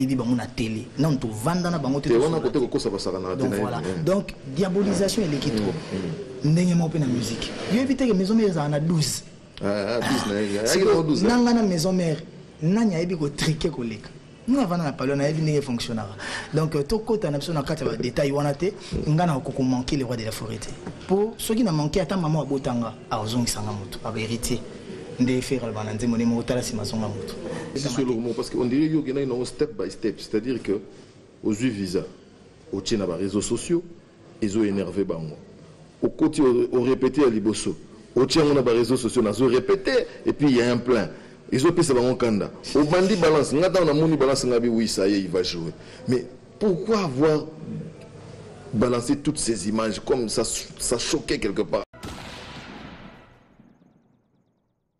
Il bango na télé non to vanda na bango te donc voilà donc diabolisation elle est trop ndenge mo pe na musique yo éviter que maison mère za na 12 nanga na maison mère nanya ebi ko triquer ko leka nous avons na parole na ebi ndenge fonctionnera donc to kota na biso na kata ba détail wana te ngana ko manquer les rois de la forêt pour ceux qui na manquer ata maman abotanga azongisanga moto aba héritier ndé faire le bananze moni mo tala si masonga moto. C'est sur le moment parce qu'on dirait qu'il y a un step by step, c'est-à-dire que aux visa, au tien les réseaux sociaux, ils ont énervé bango. Au côté au répété à Liboso, au tien on a les réseaux sociaux, ils ont répété et puis il y a un plein. Ils ont payé bango kanda. Au bandi balance, on a moni balance ngabi oui ça y est il va jouer. Mais pourquoi avoir balancé toutes ces images comme ça choquait quelque part?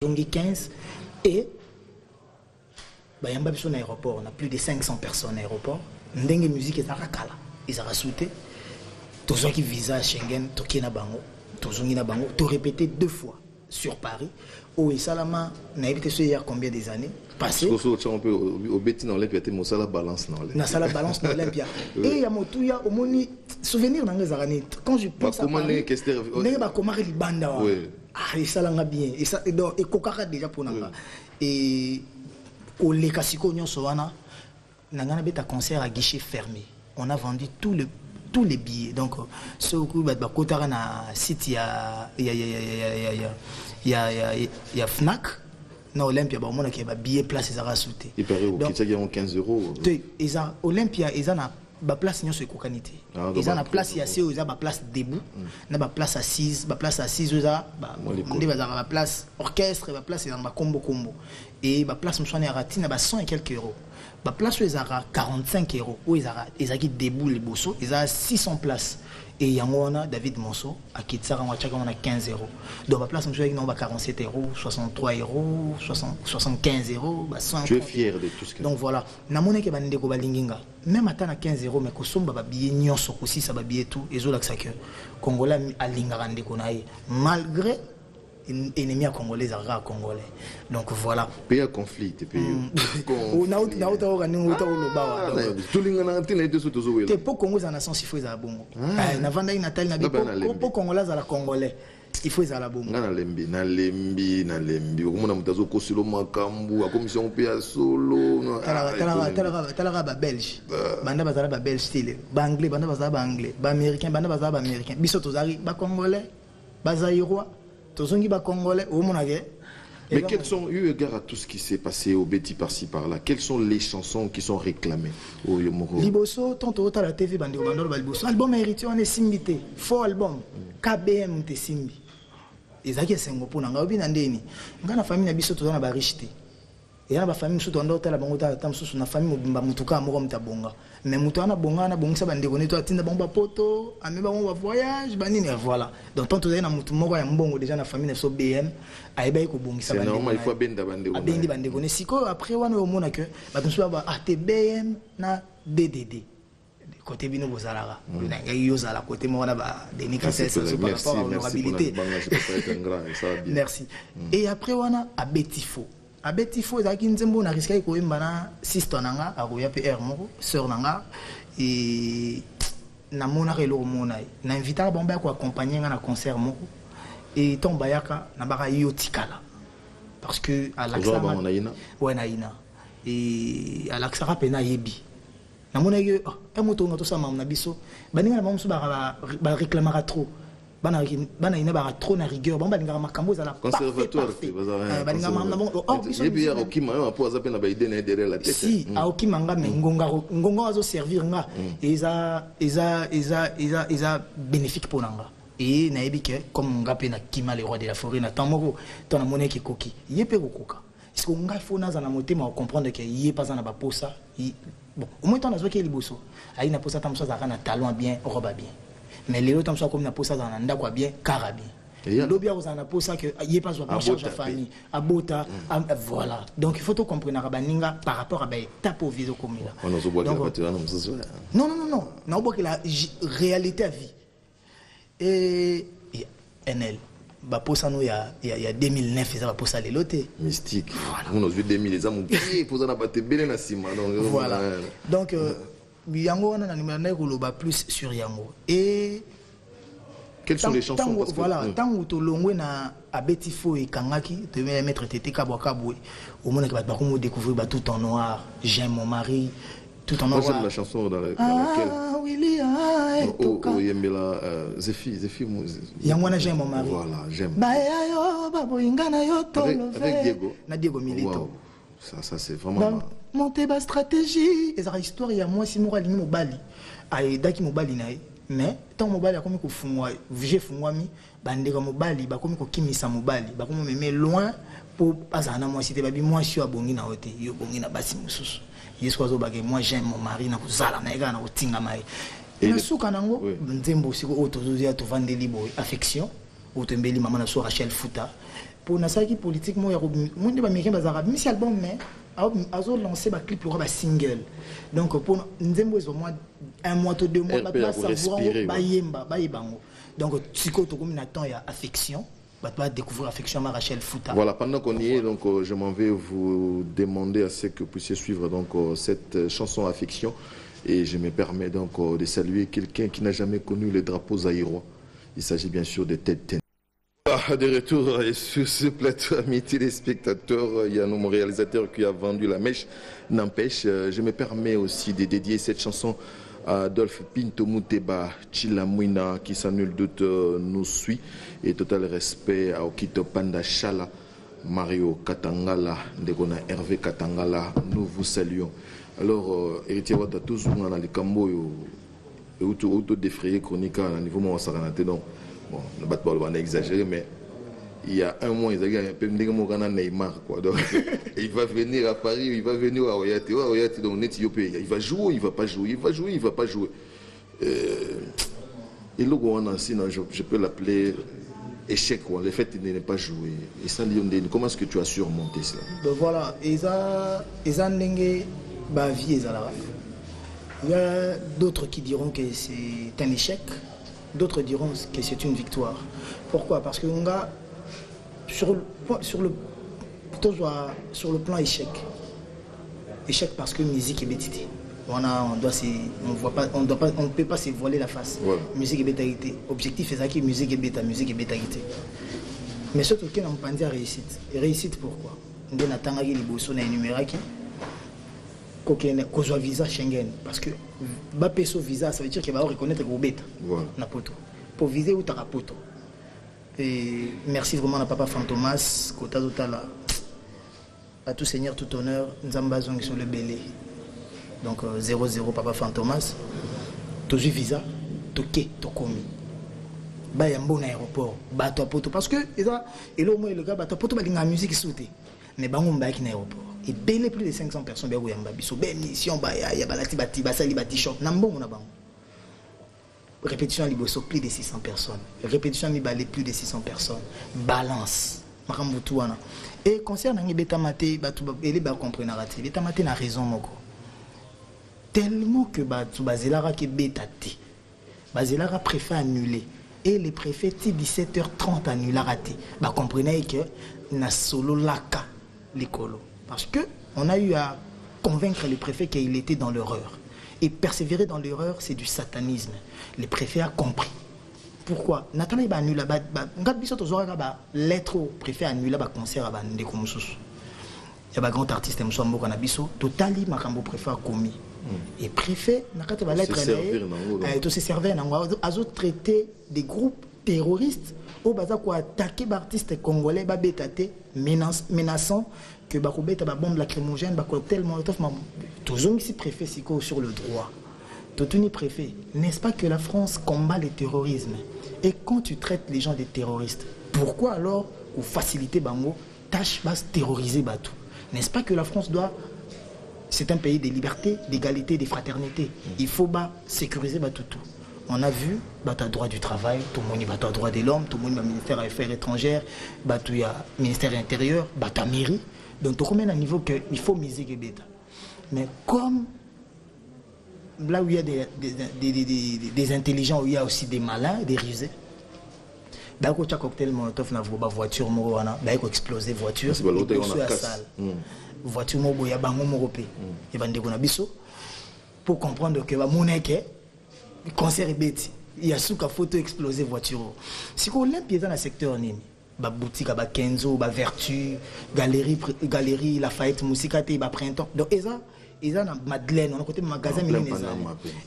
15 et bayamba biso na aéroport, on a plus de 500 personnes à l'aéroport. Ndenge musique est à kala, ils ont sauté. Tous qui visa Schengen, toki na bango, tozongi na bango, to répété 2 fois sur Paris. Oh et Salama, n'a été il y a combien des années passé? Parce que on peut au Betty dans l'Olympia, tu as la balance dans l'Olympia. Na sala balance dans l'Olympia. Et il y a motuya au moni souvenir dans les années. Quand je pense à Paris, n'est pas comment il banda. Ah et ça l'a bien. Et ça et kokara déjà pour nanga. Et au Lekasiko nyonso wana nangana beta concert à guichet fermé. On a vendu tous les billets. Donc ce coup ba kotara na site ya Fnac na Olympia ba mona ke ba billet place ezara sauté. Il paraît au kitaki en 15 €. Et ça Olympia ezana ba place nyonso ekokanité. Ils ont la place ici aux ba place debout, na ba place assise, ba place assise aux ba ndé ba place orchestre, ba place dans ba combo et ba place msone arati na ba 100 et quelques euros. Ba place aux 45 € où ils ont debout les bosso, ils ont 600 places. Et Yangona, David Monceau, à Kitsara, on a 15 €. Donc, la place, on a 47 €, 63 €, 75 €, 100 €. Tu es fier de tout ce que. Donc voilà. Namone ke bande ko balinginga. Même à 15 €, mais ko somba ba billet nyonso aussi ça ba billet tout et zo laksa que Congolais a lingara ndeko nae malgré ennemi à Congolais à Congolais. Donc voilà. Pays à conflit, pays. On a autre organisme autre le bawa. Tout l'ingana tena ite so tozo wela. Te po Congo za nation sifu za bongo. Na vanda ina tali na po Congolais za la Congolais. Il faut za la bongo. Na lembi. Okomona mutazo kosilo makambu, a commission pa solo. Tala ba Belge. Banda bazala ba Belge style. Ba anglais, banda bazala ba anglais. Ba américain, banda bazala ba américain. Biso tozari ba Congolais, ba Zaïrois. Mais quels sont, eu égard à tout ce qui s'est passé au Betty par-ci par-là, quelles sont les chansons qui sont réclamées au Yomoro? Liboso, tantôt à la TV, bandi bandolo Liboso. Album héritier, on est simbité. Faux album. KBM te simbi. Ezaki esengo pona nga obi nandeni. Nga na famille na biso to na ba richité. Et na ba famille musu to ndo tala bango ta mususu na famille mobimba mutuka moko mutabonga. Mais mutu ana bonga na bongisa bande ko neto atinda bango ba poto, ame bango ba voyage, banini voilà. Donc tant na mutu moko ya mbongo déjà na famille na so BM, ayeba ko bongisa bande. C'est normal, il faut benda bande. Abendi bande ko ne siko après wana o mona que ba musu ba ATBM na DDD. Côté bino bozalaka. Na yo zala côté mo na ba Denis Kissessa par rapport à l'honorabilité. Merci. Et après wana a Betifo. A Betifo ezaki nzembo na risque ko yemba na sister nanga akoya PR moko sœur nanga et na mona relo mona na invita bomba ko accompagner na concert moko et tombayaka na baka yotikala parce que à l'accent ouais na ina et à l'accent pena yebi na mona que un moto ngato sama na biso baninga na mamusu ba réclamera trop bana ina ba trop na rigueur bon baninga makambo za la conservatoire baninga mamna bon et puis okima yo apo azape na ba idée na derrière la tête si a okima nga me ngonga azo servir nga eza bénéfique pour nanga et na ebike comme nga pe na kima le roi de la forêt na tamoko to na moneki koki yepe kokoka est-ce que nga faut na za na motema comprendre que yé pas na ba posa bon au moins tant na zo ke liboso ai na posa tamso za na talent bien roba bien. Mais les autres comme na posa dans nda quoi bien carabin le bien vous en a posa que y pas en charge la famille à bota voilà donc il faut tout comprendre rabaninga par rapport à ba étape au viso comme là non na obo que la réalité à vie et NL bah pour ça nous il y a 2009 ils avaient pour ça les lotés mystique on a vu 2000 les amis qui pour ça n'a pas été belé na sima donc voilà donc yango on a numéro koloba plus sur yango et quelles sont les chansons parce que voilà tant que to longwe na abetifo et kangaki te mettre tété kabwa kabwe au moins que ba ko découvrir ba tout en noir j'aime mon mari tout en noir. Moi j'aime la chanson dans laquelle Willy oh yembela Zephi Yangwana j'aime mon mari. Voilà, j'aime. Avec Diego. Na Diego Milito. Wow. Ça c'est vraiment monter ba stratégie et ça histoire il y a moi si mora limi mobali. Aidaki mobali nae mais tant mobali akomi ko fungwa vije fungwa mi bandeka mobali bakomi ko kimisa mobali bakomi meme loin pour azana moi cité babi moi suis abongi na hote yo bongi na basi mususu. Moi j'aime mon mari na kuzala na ega na utinga mai na suka nango nzembo siko otozoya to vendre libo affection otembeli mama na so Rachel Futa pour na saki politique mo ya mo ndi ba américain bazara mi si album mais azo lancer ba clip ba single donc pour nzembo ils ont moins un mois ou 2 mois ba savoir ba yemba ba yibango donc siko to comme na temps ya affection va découvrir affection à Rachel Futa. Voilà, pendant qu'on y est, donc, je m'en vais vous demander à ce que vous puissiez suivre donc, cette chanson Affection. Et je me permets donc de saluer quelqu'un qui n'a jamais connu les drapeaux zaïrois. Il s'agit bien sûr de Ted Ten. De retour sur ce plateau, amis téléspectateurs, il y a mon réalisateur qui a vendu la mèche. N'empêche, je me permets aussi de dédier cette chanson à Adolphe Pinto Mouteba Chilamouina qui sans nul doute nous suit, et total respect à Okito Panda Chala, Mario Katangala, Ndegona Hervé Katangala, nous vous saluons. Alors, héritier Wata toujours dans les cambo et auto défrayé chronique à niveau moins saranate donc bon, ne bat pas le exagéré mais il y a un mois, il y a un peu de Neymar. Quoi. Donc, il va venir à Paris, il va venir à Oyate. Donc, il va jouer, il ne va pas jouer, il va jouer, il ne va pas jouer. Et là, je peux l'appeler échec, quoi. Le fait qu'il n'ait pas joué. Et ça, comment est-ce que tu as surmonté ça? Ben voilà, il y a d'autres qui diront que c'est un échec, d'autres diront que c'est une victoire. Pourquoi? Parce que on a sur le plan échec parce que musique est bêtité. On ne peut pas se voiler la face. Ouais. Musique est bêtité. Objectif est ça que musique est bêtité. Mais surtout qu'on a pas dit réussite. Et réussite pourquoi? On a tangagi les bossons na numéraki. Qu'on soit visa Schengen parce que ba peso visa ça veut dire qu'il va reconnaître que bêta. Na poto. Pour viser ou tarapoto. Et merci vraiment à Papa Fantomas, Kota Zotala, à tout seigneur, tout honneur, Nzambazong sur le belé. Donc 0-0 Papa Fantomas, Tozu visa, Toké, Tokomi. Bah, il y a un bon aéroport, Bato Poto. Parce que, et là, au moins, le gars, Bato Poto, il y a une musique sautée. Mais bah, on va un aéroport. Et belé plus de 500 personnes, il y a un babiso, mission, il y a Balati Bati, Basali Bati Shop, Nambo, on a bon. Répétition à Liboso, plus de 600 personnes. Répétition à Mibalé, plus de 600 personnes. Balance. Et concernant les bétamaté, les bas comprennent. Les bétamaté n'a raison. Tellement que Bazelara qui est bétaté. Bazelara préfère annuler. Et les préfets, 17h30 annulent raté. Bah comprenez que na solo laka l'écolo. Parce que on a eu à convaincre les préfets qu'il était dans l'erreur. Et persévérer dans l'erreur, c'est du satanisme. Les préfets ont compris. Pourquoi? Nathalie va annuler lettre au préfet annuler le concert à Ndekomusus. Il y a un grand artiste Msombo Kanabiso, totali makambo préfet a commis. Et préfet n'a pas lettre à se servir à traiter des groupes terroristes au bazar pour attaquer les artistes congolais menaçant que bakobeta ba bombe lacrymogène ba cocktail molotov toujours ici préfet sur le droit. Totuni préfet, n'est-ce pas que la France combat le terrorisme? Et quand tu traites les gens des terroristes, pourquoi alors ou faciliter bango tâche basse terroriser batou? N'est-ce pas que la France doit, c'est un pays de liberté, d'égalité, de fraternité. Il faut sécuriser batou tout. On a vu, tu as droit du travail, tout le monde a droit de l'homme, tout le monde a ministère des Affaires étrangères, tu as ministère intérieur, tu as mairie. Donc tu remets à un niveau qu'il faut miser que bêta. Mais comme là où il y a des intelligents, où il y a aussi des malins, des rusés, D'accord, tu as cocktail molotov na voiture moko wana, ba ko exploser voiture. C'est pas l'autre on a casse. Voiture moko ya bango moko pe. Et bande ko na biso pour comprendre que ba moneke concert beti. Il y a souka photo exploser voiture. Si ko l'impiété dans le secteur nini. Ba boutique ba Kenzo, ba Vertu, galerie Lafayette, Musikate, ba Printemps. Donc ils ont Madeleine, on a côté magasin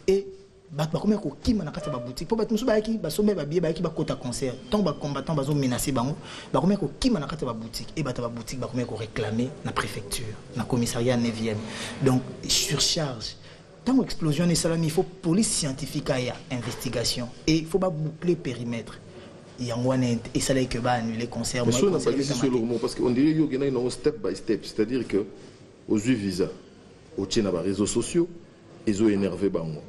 et ba combien ko kima na kati ba boutique po ba musu ba ki ba sombe ba bié ba ki ba kota concert tant ba combattant ba zo menacer bango ba combien ko kima na kati ba boutique et ba ta ba boutique ba combien ko réclamer na préfecture na commissariat 9e. Donc surcharge tant explosion et ça il faut police scientifique à investigation et il faut pas boucler périmètre. Il y a et ça là que va annuler concert. Mais ça n'a pas dit sur le mot parce qu'on dirait qu'il y a une step by step, c'est-à-dire que aux visa au tien à réseaux sociaux ils ont énervé bango.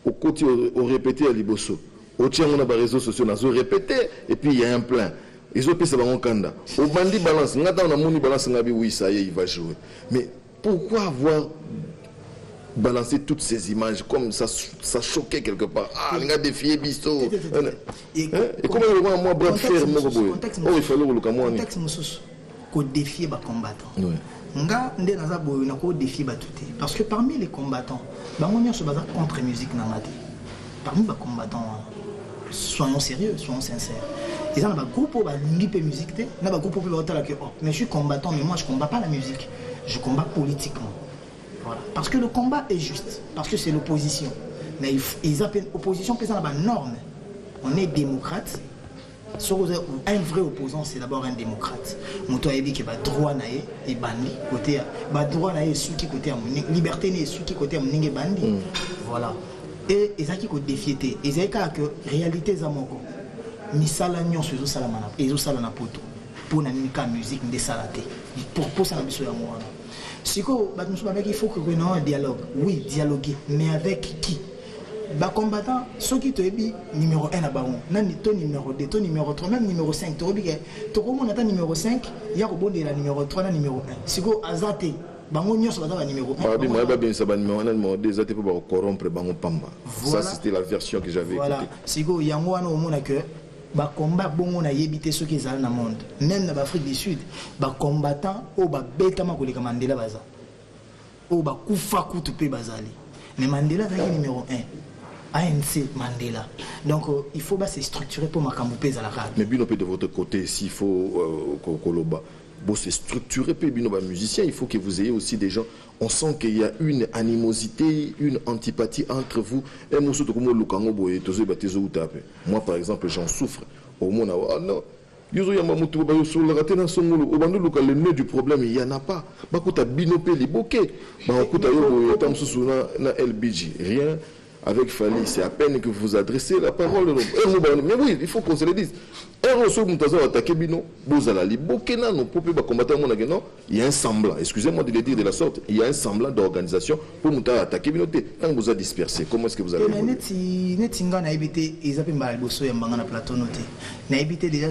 Au côté au répété à Liboso au tien on a réseaux sociaux ils ont répété et puis il y a un plein. Ils ont payé ça bango kanda. Au bandit balance, ngata on a moni balance ngabi oui ça y est il va jouer. Mais pourquoi avoir balancer toutes ces images comme ça choquait quelque part. Ah, on a défié Bisto. Et comment moi bras faire mon boy. Oh, il fallait le camon. Contexte mususu ko défier ba combattants. Nga ndé na za boy na ko défier ba touté parce que parmi les combattants, bango nyonso baza contre musique na ngati. Parmi ba combattants, soyons sérieux, soyons sincères. Ils ont un groupe ba lingi pe musique té, na ba groupe pe ba tala que oh, mais je suis combattant mais moi je combats pas la musique. Je combats politiquement. Voilà. Parce que le combat est juste, parce que c'est l'opposition. Mais ils appellent opposition, c'est la norme. On est démocrate. Un vrai opposant, c'est d'abord un démocrate. Moto a dit que droit naé et bandi côté droit naé ceux qui côté liberté n'est ceux qui côté mninge bandi. Voilà. Et ils ont qui côté défiété. Ils ont que réalité zamoko. Misala nyon sur salamana et zo salana poto. Pour na musique de salaté. Pour ça la biso ya mwana. Siko, il faut que nous ayons un dialogue. Oui, dialoguer. Mais avec qui? Bah combattant, ceux qui te disent numéro 1 à Baron, ton numéro 2, ton numéro 3, même numéro 5. Tu as numéro 5, il y a la numéro 3, la numéro 1. Siko, azate. Bango nyonso baza numéro 1. Pardon, moi bien ça numéro 2 azate pour corrompre bango pamba. Ça c'était la version que j'avais écoutée. Voilà. Siko yango wana omona que ba combat bongo na yebité ceux qui sont dans le monde même dans l'Afrique du Sud ba combattant au ba betama ko leka Mandela baza au ba kufa kutu pe bazali mais Mandela est numéro 1 ANC Mandela donc il faut se structurer pour makambo pe za la rade mais bino pe de votre côté s'il faut koloba bon se structurer pe bino ba musicien il faut que vous ayez aussi des gens on sent qu'il y a une animosité, une antipathie entre vous. Et moi, par exemple, j'en souffre. Au monde, ah non. Le nœud du problème, il n'y en a pas. Rien. Avec Fali, c'est à peine que vous adressez la parole. Mais oui, il faut qu'on se le dise. Il y a un semblant, excusez-moi de le dire de la sorte, il y a un semblant d'organisation pour nous attaquer. Tant que vous a dispersé, comment est-ce que vous avez déjà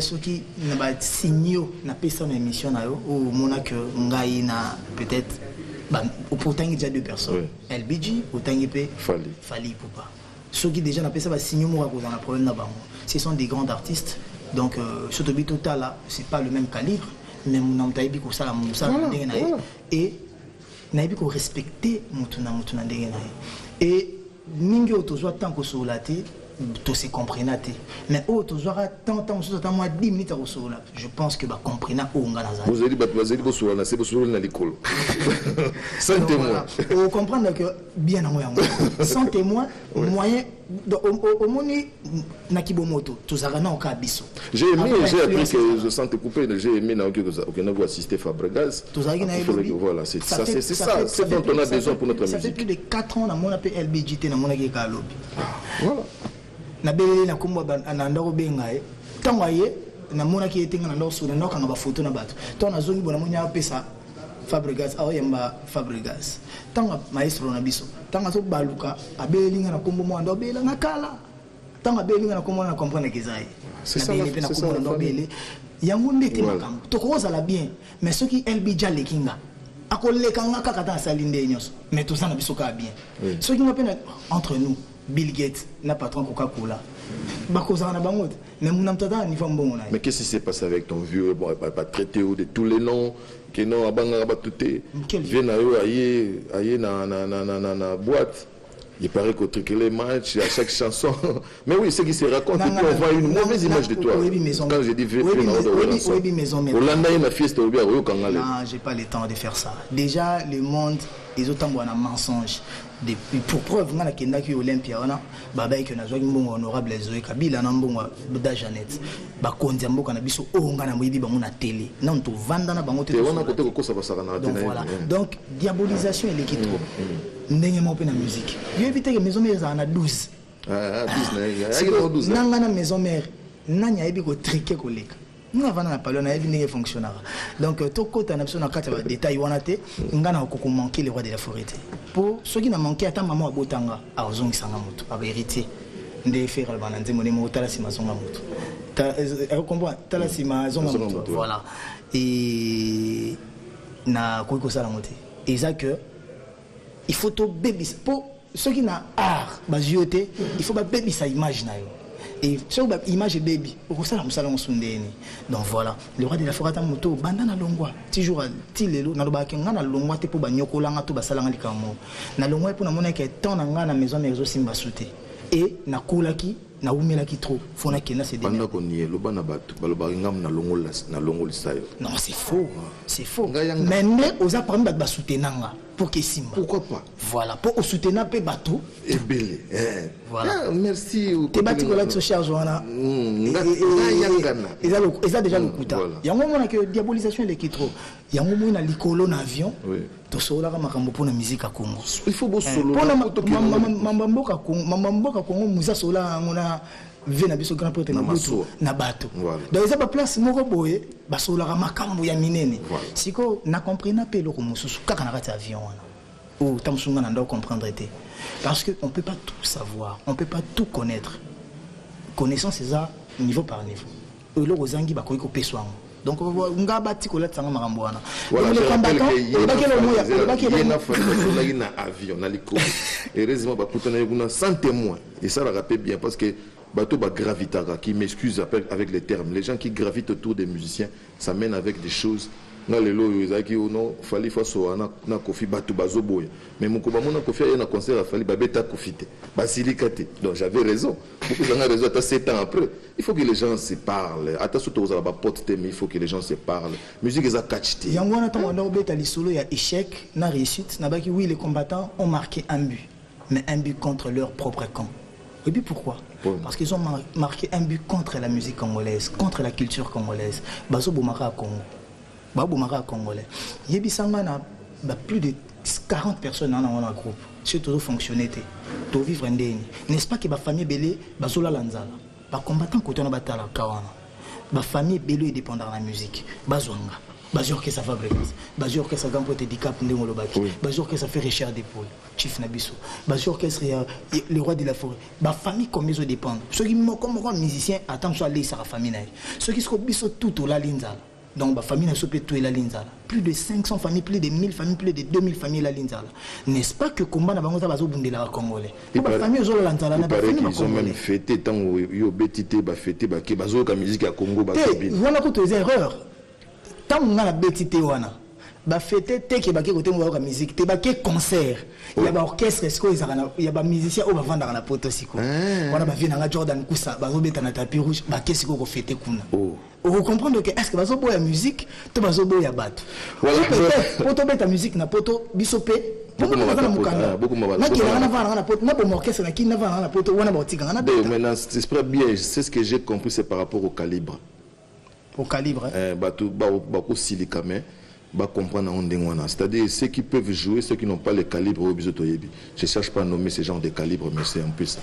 ceux qui signaux na émission peut-être autant il y a deux personnes. LBG, autant il y a Fali Poupa. Ceux qui déjà n'appellent ça va signer moi dans la problème là-bas. Ce sont des grands artistes. Donc surtout total là, c'est pas le même calibre, mais mon nom taïbi ko ça et naïbi ko respecter mutuna et mingi autozoa tant que solati tout se comprennate mais autozoa tant moi 10 minutes au sola je pense que ba comprena o ngana za vous allez bo sola c'est bo sola na l'école sans témoin on comprendre que bien en moyen sans témoin moyen au moni na kibomoto tozaka na okabiso j'ai aimé j'ai appris que je sentais coupé j'ai aimé na que vous avez assisté Fabregas voilà c'est ça c'est dont on a besoin pour notre musique ça fait plus de 4 ans na mon appel LBJT na monaki ka lobby voilà na belele na kombo na ndako bengaye tango aye na mona ki etenga na ndako so na ndako ngaba photo na bato to na zongi bona munya pesa Fabregas awo yamba Fabregas tango maestro na biso tango so baluka abelinga na kombo mo ndo bela na kala tango abelinga na kombo na comprendre que c'est ça na kombo na bele yango ndete makambo to koza la bien mais ceux qui LBJ lekinga akolekanga kaka ta salinde nyos mais tout ça na biso ka bien ce qui m'appelle entre nous Bill Gates na patron Coca-Cola bakozana na bango mais mon amtada niveau mbongo na. Mais qu'est-ce qui s'est passé avec ton vieux bon pas traité de tous les noms que non abanga batuté vient aye na boîte. Il paraît qu'au truc les matchs, à chaque chanson. Mais oui, ce qui se raconte, et puis on voit une mauvaise image de toi. Quand j'ai dit non, j'ai pas le temps de faire ça. Déjà, le monde, ils ont un mensonge. Pour preuve, on a qui Olympia, on a Baba qui a un honorable Zoé Kabila, on a da Jeannette. Ba kondiambo kana biso o ngana moyibi bango na télé. Non to vanda na bango télé. Donc voilà. Donc diabolisation et l'équipe trop. Ndenge mo pe na musique. Yo éviter que maison mère na 12. Ah 12 na. Nanga na maison mère. Nanya yebi ko triquer ko leka. Nous avons na palona yebi ndenge fonctionnera. Donc to kota na biso na kata ba détail wana te ngana ko manquer les rois de la forêt. Pour ceux qui n'a manqué ata maman abotanga azongi sanga moto aba héritier. Nde faire le bananze moné mo tala sima zonga moto. Voilà. Et na quoi ça la montée. Et ça que il faut tout baby pour ceux qui n'a art basioté il faut baby sa image na yo. Et ceux qui image baby au ça la salon sundeni. Donc voilà le roi de la forêt moto bandana longwa toujours tilelo na loba kenga na longwa te pour banyokola nga to basalanga likamo na longwa pour na mona ke temps na nga na maison mais simba souté et na kulaki na umela ki trop fona kena c'est pendant qu'on y est le bana batu baloba ngam na longol sayo. Non c'est faux mais aux apprendre ba soutenanga pour que simba pourquoi pas voilà pour soutenir pe bateau et belé voilà merci te bati ko la social joana ils a déjà le kuta yango mona que diabolisation les qui trop yango mona likolo na avion to sola ka makambo pona musique à Congo il faut bo solo mamamboka Congo muza sola ngona vena biso grand prêtre na bato donc ils a pas place moko boye ba sola ka makambo ya minene siko na comprendre pe lo ko mususu kaka na kati avion wana ou tamsunga na ndo comprendre été parce que on peut pas tout savoir on peut pas tout connaître connaissance c'est ça niveau par niveau le rozangi ba ko peswa donc nga bati ko latanga makambo wana le combattant il na avion na liko heureusement ba kutana yuna sans témoin et ça la rappelle bien parce que bateau ba gravitara qui m'excuse avec les termes les gens qui gravitent autour des musiciens ça mène avec des choses na lelo yozaki ono fali faso na kofi batu bazoboya mais mon koba mona kofi na concert fali babeta kofite basilikate donc j'avais raison beaucoup de gens ont raison à 7 ans après il faut que les gens se parlent ata surtout aux ba pote mais il faut que les gens se parlent musique eza catchte yango na tango ndo beta lisolo ya échec na réussite na baki oui les combattants ont marqué un but mais un but contre leur propre camp. Et puis pourquoi? Parce qu'ils ont marqué un but contre la musique congolaise, contre la culture congolaise. Bazo Boumara à Congo. Boumara congolais. Yebisanga na plus de 40 personnes dans un groupe. C'est tout fonctionner tout vivre en déni. N'est-ce pas que ma famille belé bazola lanzala. Ba combattant côté na batala kawana. Ba famille belé dépendant de la musique. Bazonga. Bazur que ça fabrique. Bazur que ça gagne pour te handicap ndengolo baki. Bazur que ça fait Richard d'épaule. Chief Nabiso. Bazur que c'est le roi de la forêt. Ba famille comme ils dépendent. Ceux qui comme musicien attendent soit les sa famille na. Ceux qui se biso tout au la linzala. Donc la famille n'a pas tout la linzala. Plus de 500 familles, plus de 1000 familles, plus de 2000 familles la linzala. N'est-ce pas que combat n'a pas besoin de la Congolais. La famille ont la linzala. Ils ont même fêté tant yo betité ba fêté ba ke bazo ka musique à Congo ba kebin. Voilà toutes les erreurs. Tant on a la betité wana. Ba fêté te ke ba ke côté mo ka musique, te ba ke concert. Il y a ba orchestre esco il y a ba musicien au ba vendre na poto siko. Wana ba vient na Jordan Kusa ba zo beta na tapis rouge ba ke siko ko fêté kuna. Vous comprenez que est-ce que bazo boya musique to bazo boya bato. Voilà poto beta musique na poto bisopé beaucoup na kila na vana na poto na bon orchestre na kina vana na poto wana ba tika na beta. Maintenant c'est très bien, c'est ce que j'ai compris c'est par rapport au calibre. Au calibre bato ba ko silika mais ba comprendre on dengwana, c'est-à-dire ceux qui peuvent jouer, ceux qui n'ont pas le calibre au bisotoyebi. Je cherche pas à nommer ces gens de calibre mais c'est un peu ça.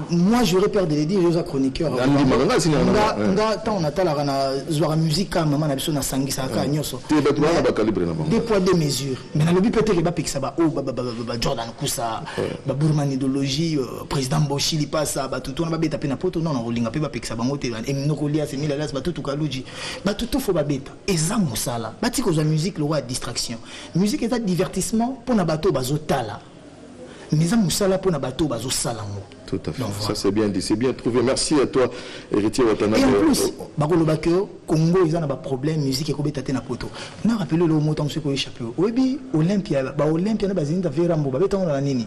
Moi j'aurais peur de le dire aux chroniqueurs. Nga tant on attend la zoara musique maman na biso na sangisa ka nyoso. Des poids des mesures. Mais na lobi peut-être ba pixa ba Jordan Kusa, ba Burman idéologie président Boshili passa ba tout on ba beta pe na poto non na rolinga pe ba pixa bango te et mnokolia c'est mila las ba tout kaluji. Ba tout faut ba beta. Eza musala. Ba tiko za musique musique le roi de distraction musique est un divertissement pour na bateau bazotala mais ça musala pour na bateau bazosalango. Tout à fait. Donc, ça c'est bien dit, c'est bien trouvé. Merci à toi, Héritier Watanabe. Et en plus, Bagolo Bakio, Congo, ils ont un problème musique et Kobe Tate na poto. On a rappelé le mot tant que c'est échappé. Oui, Olympia, Olympia na bazine ta Verambo, Babeton la nini,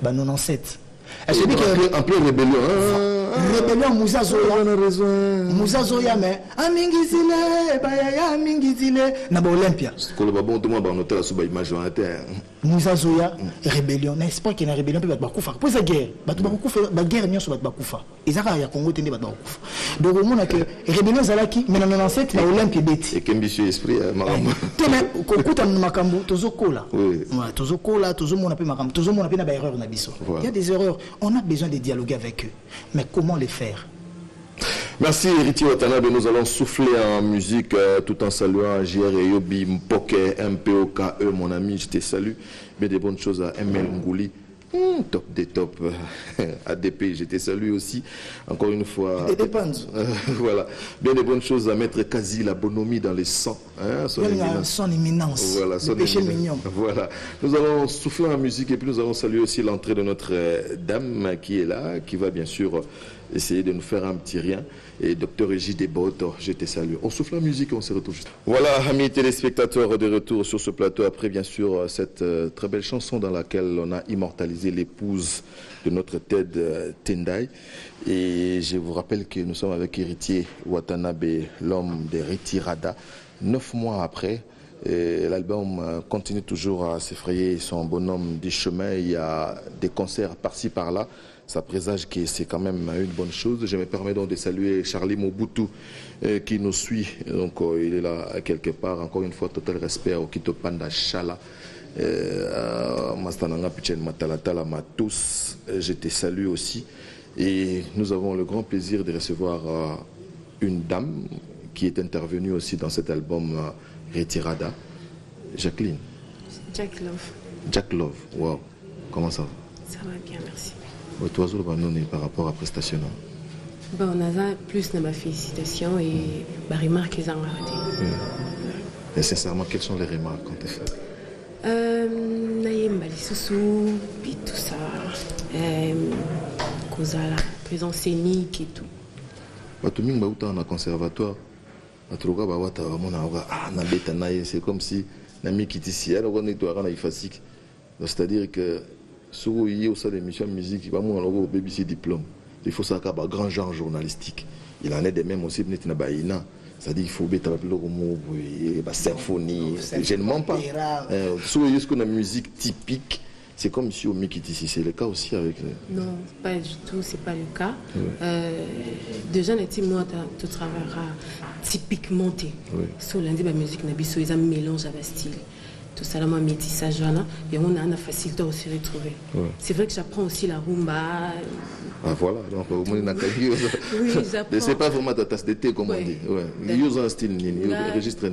97. Elle se dit que en pleine rébellion. Rébellion Moussa Zoya. Moussa Zoya mais Amingizile, Bayaya Mingizile, na ba Olympia. Ko le babon to mo ba noter sous ba image en terre. Moussa Zoya rébellion, n'est-ce pas qu'il y a rébellion peut ba kufa. Pour cette guerre, ba kufa, ba guerre nyo so ba kufa. Ezaka ya Congo tende ba kufa. Donc au monde que rébellion zalaki mais en 97 na Olympia beti. Et que monsieur esprit makambo. Tena ko kuta makambo tozokola. Oui. Ouais, tozokola, tozomona pe makambo, tozomona pe na ba erreur na biso. Il y a des erreurs, on a besoin de dialoguer avec eux. Mais comment les faire? Merci Héritier Watanabe, nous allons souffler en musique tout en saluant JR et Yobi Mpoke, MPOKE, mon ami, je te salue. Bien des bonnes choses à ML Ngouli, top des tops, ADP, je te salue aussi, encore une fois. Des dépenses. Voilà, bien des bonnes choses à Maître Kazi, la bonhomie dans les sangs. Hein, son éminence, voilà, son péché mignon. Voilà, nous allons souffler en musique et puis nous allons saluer aussi l'entrée de notre dame qui est là, qui va bien sûr essayer de nous faire un petit rien. Et Docteur Régis Desbottes, je te salue. On souffle la musique et on se retrouve juste. Voilà, amis téléspectateurs, de retour sur ce plateau après bien sûr cette très belle chanson dans laquelle on a immortalisé l'épouse de notre Ted Tendai. Et je vous rappelle que nous sommes avec Héritier Watanabe, l'homme de Retirada. 9 mois après, l'album continue toujours à s'effrayer son bonhomme du chemin. Il y a des concerts par-ci par-là. Ça présage que c'est quand même une bonne chose. Je me permets donc de saluer Charlie Mobutu qui nous suit. Donc il est là quelque part. Encore une fois, total respect au Kito Panda Chala. Mastananga Pichen Matalatala Matous. Je te salue aussi. Et nous avons le grand plaisir de recevoir une dame qui est intervenue aussi dans cet album Retirada. Jacqueline. Jack Love. Jack Love, wow. Comment ça va? Ça va bien, merci. Toi, par rapport à la prestation. Bon, on a plus de ma félicitation et ma remarque les enratés. Et sincèrement, quelles sont les remarques qu'on t'a fait? Naïm Sousou, puis tout ça. Kozala, présence scénique et tout. Tout le monde est en conservatoire. C'est comme si Nami qui ici, c'est-à-dire que si vous avez au sein de l'émission de musique, il va avoir BBC diplôme. Il faut ça un grand genre journalistique. Il en est de même aussi, c'est-à-dire qu'il faut mettre la symphonie. Je ne mens pas. Si vous avez une musique typique, c'est comme si au Mikitisi, c'est le cas aussi avec. Non, pas du tout, c'est pas le cas. Déjà, les teams, tu travailleras typiquement. Sur lundi, la musique, ils ont un mélange avec style. Tout ça, là, moi, métissage, et on a une facilité aussi de retrouver. C'est vrai que j'apprends aussi la rumba. Ah voilà, donc au moins, oui, j'apprends. C'est pas vraiment ta tasse d'été, comme on dit. Il y a un style, registre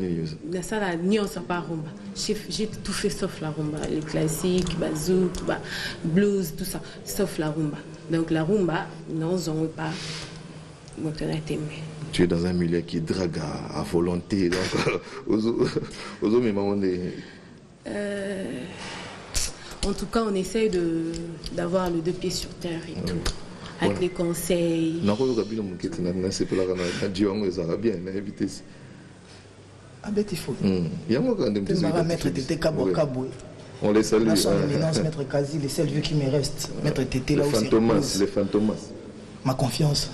la salle à Nyon, ça pas rumba. J'ai tout fait sauf la rumba. Les classiques, bazouk, blues, tout ça, sauf la rumba. Donc la rumba, non, on ne pas. Tu es dans un milieu qui drague à volonté, donc aux hommes, en tout cas, on essaye d'avoir le deux pieds sur terre et tout, avec les conseils. On les salue. Maître Kazi, les seuls vieux qui me restent. Maître Tété là aussi. Les fantômas. Ma confiance.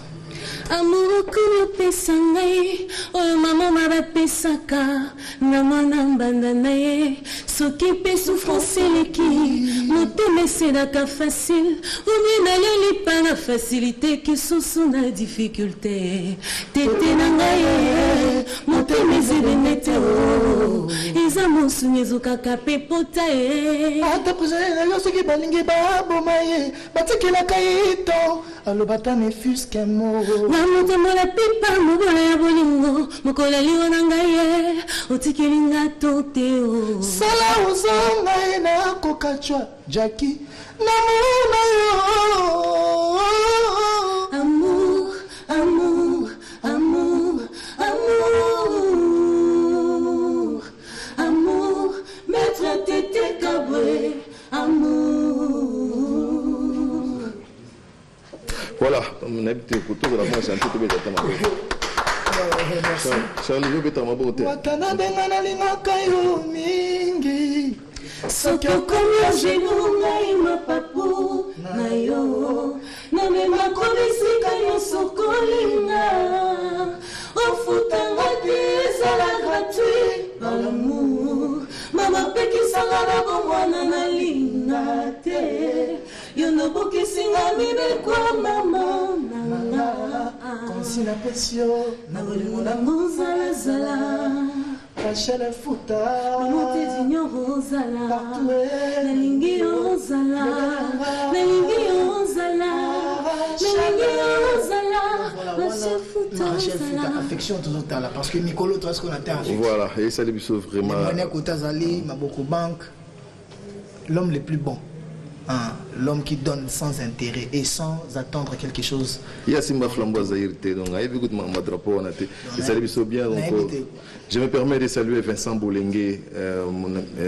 Amour comme pesangai, oh maman m'a pesaka, namana bandanaye, soki pe souffrance leki, motema sedaka facile, ou bien aller pas la facilité que sous la difficulté. Tété nangaye, motema zebenetero, izamo sunyezuka kape potae. Ata kuzela yosoki balingi babomaye, batikela kaito, alobata ne fus kemo. Namutemo la pipa mobola ya bolingo mokola liwa na ngai otikeli nga toteo sala ozonga ye na kokachwa Jackie namuna yo amour amour amour amour amour Voilà, on a habité au couteau de la manche, un peu de bête à ma Merci. Charlie, je vais t'en m'abonner. Watana bengana lingaka yo mingi. Soki okomi agenu ngai mapapu na yo namema kobisika nyonso kolinga ofutanga te ezala gratuit par l'amour mama pekisanga na bomwana nalinga te yo nobokisinga mibekwa mama nanga Konsi na pesio na bolingo nango zalazala Rachel Futa Mamote dinyo zala Nalingi ozala Nalingi ozala Nalingi ozala Rachel Futa affection toujours là parce que Nicolo toi ce qu'on attend voilà et ça les bisous vraiment Monia Kotazali Maboko Bank l'homme le plus bon. Hein, l'homme qui donne sans intérêt et sans attendre quelque chose. Il y a Simba Flambois Zahirte, donc écoute ma drapeau on a été. Et ça les bien. Donc, je me permets de saluer Vincent Bolengue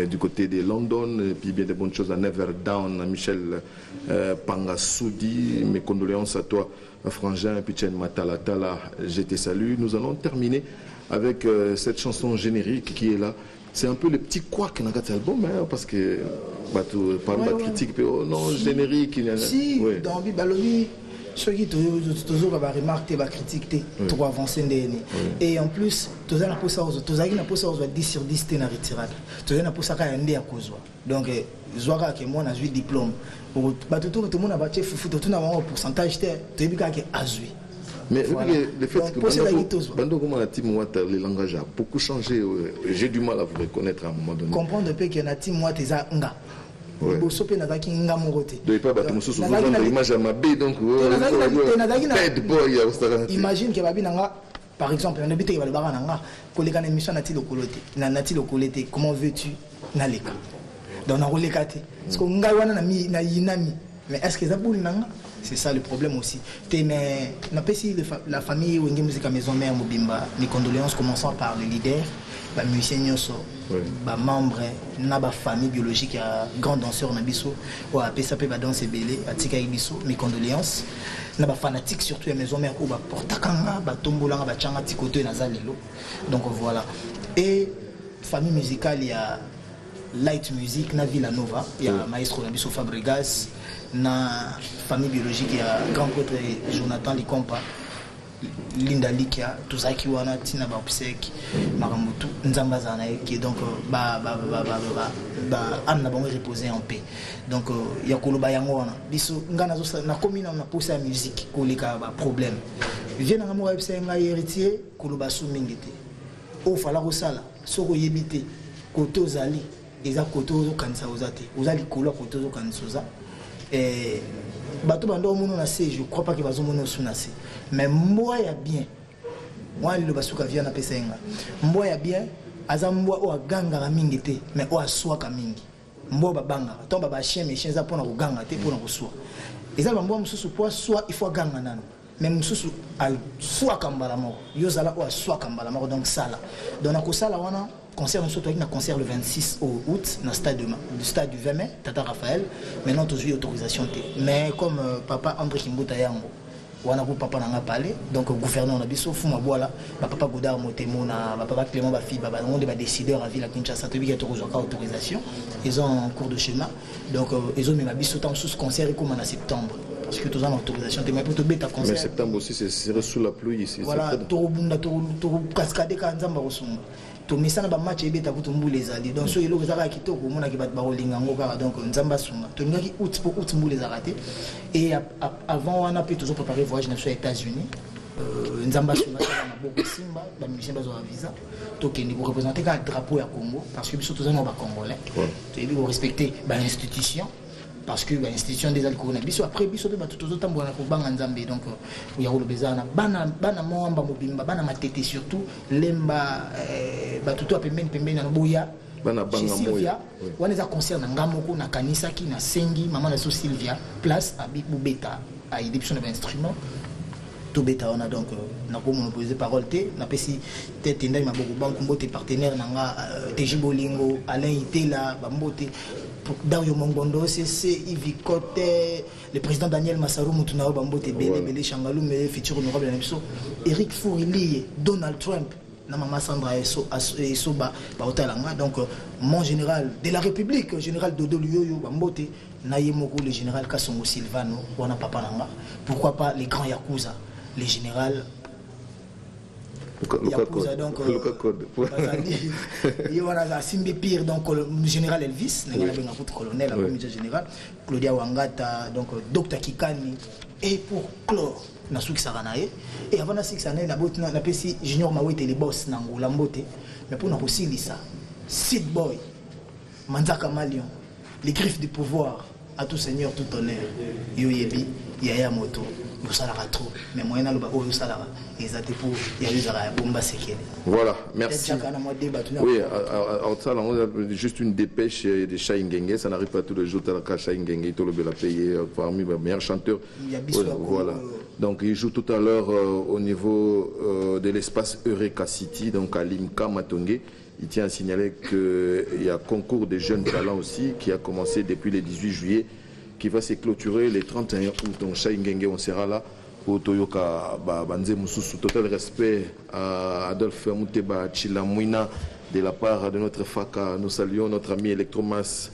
du côté de London, et puis bien de bonnes choses à Never Down, à Michel Pangasoudi. Mes condoléances à toi, Frangin, Pichen Matalatala, je te salue. Nous allons terminer avec cette chanson générique qui est là. C'est un peu le petit couac dans cet album, hein, parce que par la critique, non, générique. Si, dans Bibalobi, ceux qui toujours remarqué la critique, trop avancé. Et en plus, tous les gens qui 10 sur 10 na retirade. Tous les gens qui ont à cause. Donc, Zoara qui moi j'ai diplôme. Tout le monde a battu foufou, tout le monde a un pourcentage, tu as vu qu'il a azui. Mais voilà. Le fait que Bando comment la team Water, le langage a beaucoup changé. J'ai du mal à vous reconnaître à un moment donné. Comprendre que y a une team Water ça nga. Bo sopé na zaki nga morote. De pas battre mususu dans l'image à ma bé donc bad boy imagine que babi nanga par exemple on habite ba bara nanga koleka na émission na ti lokolote. Na nati lokolete comment veux-tu na leka. Donc na koleka te. Parce que nga wana na yinami. Mais est-ce que ça boule nanga? C'est ça le problème aussi. Mais la famille Wenge Musica Maison Mère Mobimba, mes condoléances commençant par le leader, le musicien Nyoso, le membre, la famille biologique, grand danseur Nabiso, ou à PSAP danse belé, à Tika Ibiso, mes condoléances. Les fanatiques surtout à Maison Mère, ou à Portakanga, à Tombolanga, à Changa Tikoto et Nazalelo. Donc voilà. Et famille musicale, il y a Light Music, na Villanova, il y a Maestro Nabiso Fabregas. Na famille biologique, il y a grand prêtre Jonathan Likompa, Linda Likia, Tuzaki Wana, Tina Baupsek, Maramutu, Nzambazana, qui est donc Anna Bon reposé en paix. Donc il y a Koloba Yangwana. Biso, Ngana Zosa, na commune, on a poussé la musique, Koleka, problème. Viens à moi, c'est un héritier, Koloba Soumingete. Au Falarosala, Soro Yebite, Koto Zali, et za Koto Kansa Ozate, Ozali Kolo Koto Kansoza. Et bateau bando mono na se je crois pas que bazo mono sous na se mais moi ya bien moi le basuka via na pesenga moi ya bien azamwa o ganga la mingi te mais o aswa ka mingi mbo babanga tomba ba chien mais chien za pona ko ganga te pona ko swa eza ba mbo mususu po swa il faut ganga nano mais mususu a swa kambala mo yo zala o aswa kambala mo donc sala donc na ko sala wana concert nous sommes concert le 26 août dans le stade du 20 mai Tata Raphaël maintenant tous eu autorisation mais comme papa André Kimbuta yango wana ko papa nanga parler donc gouverneur na biso fuma bola papa Godard Motemo na papa Clément Bafi baba on des décideurs à ville à Kinshasa to bi autorisation ils ont en cours de schéma donc ils ont mis ma biso temps sous concert comme en septembre parce que tous en autorisation mais pour te bêta concert mais septembre aussi c'est sous la pluie ici voilà to bunda to cascade ka nzamba rosumba to misana ba match ebeta kutu mbule zali donc so yelo zaka kitoko mona ki bat ba rolinga ngoka donc nzamba sunga to ngaki out mbule zakate et avant on a pu toujours préparer voyage aux États-Unis nzamba sunga na boko simba ba musicien bazo visa to kendi pour représenter ka drapeau ya Congo parce que biso tous ba congolais to yebi respecter ba institution parce que l'institution des alcools biso après biso ba tout autant bona ko banga nzambe donc ya ko bezana bana moamba mobimba bana matete surtout lemba ba tout pembeni na boya bana banga moya wana za concert na ngamoko na kanisa ki na sengi maman na so Sylvia place à Bibeta à édition de instrument tout beta on a donc na ko monopoliser parole té na pesi tete ndai maboko banko mbote partenaire nanga TJ Bolingo Alain Itela ba mbote Dario Mongondo, CC, Yves Kote, le président Daniel Massarou, Moutounao Bambote, Bélé Changalou, mais futur honorable Namso, Eric Fourili, Donald Trump, Namama Sandra Soba, Baotalanga, donc mon général de la République, général Dodo Luyoyo Bambote, Nayemoko, le général Kassongo Silvano, Wana Papa Nanga, pourquoi pas les grands Yakuza, les générales. Yakuza, donc il y a Simbi Pire, donc le général Elvis, le colonel, la général, Claudia Wangata, donc Dr Kikani, et pour clore, Nasuki Saranae, et avant Nasuki Saranae, on a appelé Junior Mawete les boss, Nango Lambote, mais pour nous aussi, Lisa, Sid Boy, Manzaka Malion, les griffes du pouvoir, à tout seigneur, tout honneur, Yoyebi, Yaya Moto. Mais moi, voilà, merci. Oui, juste une dépêche de Chaïngenge, ça n'arrive pas tous les jours. Chaïngenge, il l'a payé parmi les meilleurs chanteurs. Voilà. Donc, il joue tout à l'heure au niveau de l'espace Eureka City, donc à Limka Matongé. Il tient à signaler qu'il y a un concours de jeunes talents aussi qui a commencé depuis le 18 juillet. Qui va se clôturer les 31 août. Donc, Chaïngenge, on sera là. Au Toyoka, Banze Moussou, total respect à Adolphe Mouteba Chilamouina de la part de notre FACA. Nous saluons notre ami Electromas,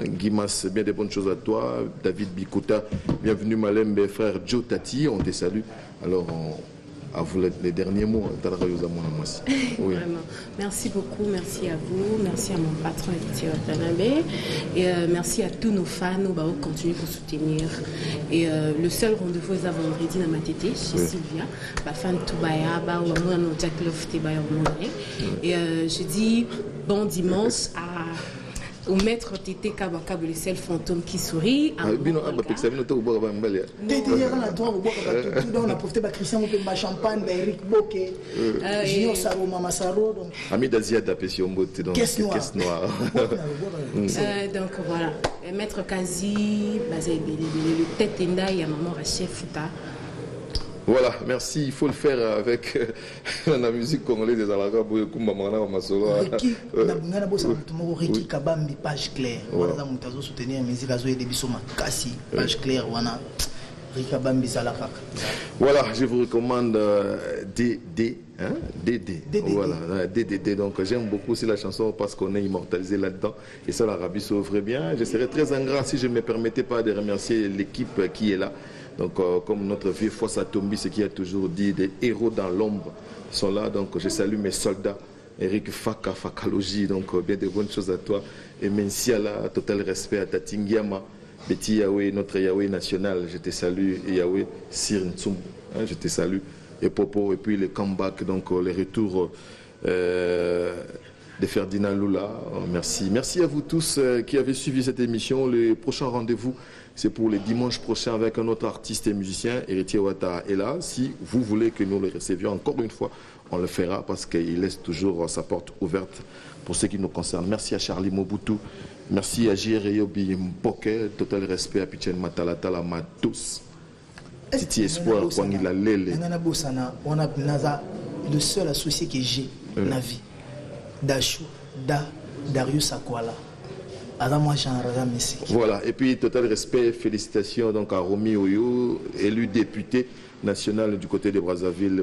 Guimas, bien des bonnes choses à toi. David Bikouta, bienvenue Malembe, frère Joe Tati, on te salue. Alors, à vous les derniers mots. Oui. Vraiment. Merci beaucoup, merci à vous, merci à mon patron Etienne Tanabé, et merci à tous nos fans, nous allons continuer pour soutenir. Et le seul rendez-vous est à vendredi dans ma tété chez Sylvia, ma fan Toubaya, ou Jack Love Tebaya au monde. Et je dis bon dimanche au maître Tété Kabaka, le seul fantôme qui sourit. On a profité de Christian Mopemba Champagne, Eric Boke, Junior Saro, Mama Saro. Ami d'Asia d'Apession Bote, donc caisse noire. Donc voilà, maître Kazi, le tête Enda, il y a maman Rachel Fouta. Voilà, merci. Il faut le faire avec la musique congolaise des Alaga Boyokumba Mana Masolo. Riki Kabambi, page claire. Voilà, nous soutenir la musique à Zoé Debisoma Kassi, page claire. Voilà, Riki Kabambi Zalaka. Voilà, je vous recommande DD. Hein? DD. Voilà, DDD. Donc j'aime beaucoup aussi la chanson parce qu'on est immortalisé là-dedans. Et ça, l'Arabie s'ouvre bien. Je serais très ingrat si je ne me permettais pas de remercier l'équipe qui est là. Donc, comme notre vieux Fossa Tombi, ce qui a toujours dit, des héros dans l'ombre sont là. Donc, je salue mes soldats, Eric Faka, Fakalogie. Donc, bien de bonnes choses à toi. Et Mensiala, total respect à Tatingiama, Betty Yahweh, notre Yahweh national. Je te salue. Et Yahweh Sir Ntsum, hein, je te salue. Et Popo, et puis les comebacks, donc les retours de Ferdinand Lula. Merci. Merci à vous tous qui avez suivi cette émission. Le prochain rendez-vous, c'est pour le dimanche prochain avec un autre artiste et musicien, Héritier Ouattara est là. Si vous voulez que nous le recevions encore une fois, on le fera parce qu'il laisse toujours sa porte ouverte pour ce qui nous concerne. Merci à Charlie Mobutu, merci à J.R.Yobi Mpoke, total respect à Pichen Matalatala Matos. Titi Espoir, Kwangila Lele. On a le seul associé que j'ai dans la vie. Dachou, Darius Akwala. Voilà, et puis total respect, félicitations donc à Romy Oyo, élu député national du côté de Brazzaville.